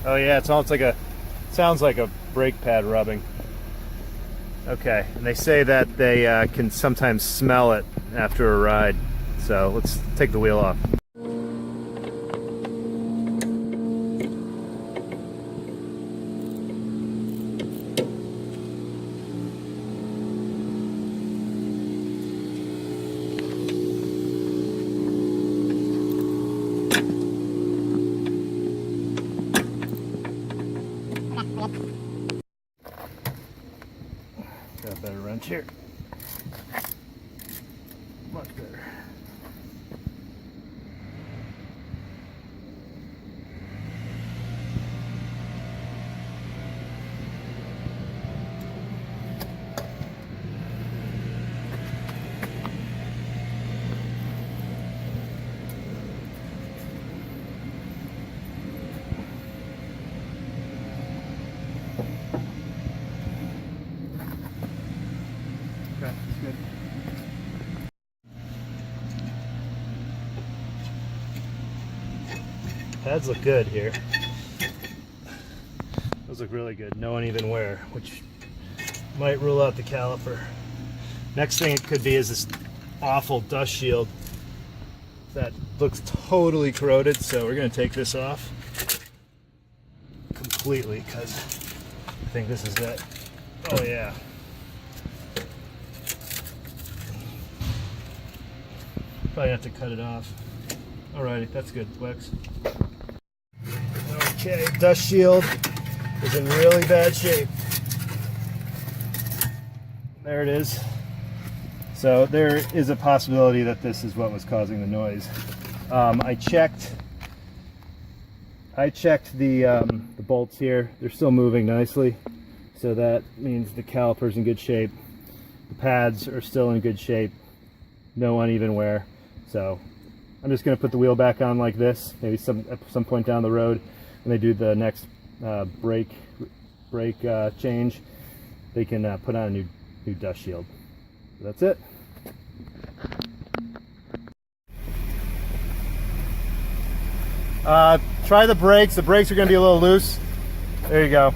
Oh yeah, it sounds like a brake pad rubbing. Okay, and they say that they can sometimes smell it after a ride. So let's take the wheel off. Got a better wrench here. Much better. Okay, that's good. Pads look good here. Those look really good. No uneven wear, which might rule out the caliper. Next thing it could be is this awful dust shield that looks totally corroded, so we're going to take this off completely because I think this is it. Oh yeah. Probably have to cut it off. Alrighty, that's good, Wex. Okay, dust shield is in really bad shape. There it is. So there is a possibility that this is what was causing the noise. I checked the bolts here. They're still moving nicely, so that means the caliper's in good shape. The pads are still in good shape. No uneven wear. So I'm just going to put the wheel back on like this. Maybe at some point down the road, when they do the next brake change, they can put on a new dust shield. So that's it. Try the brakes. The brakes are going to be a little loose. There you go.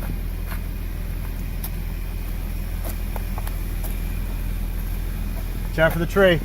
Watch out for the tree.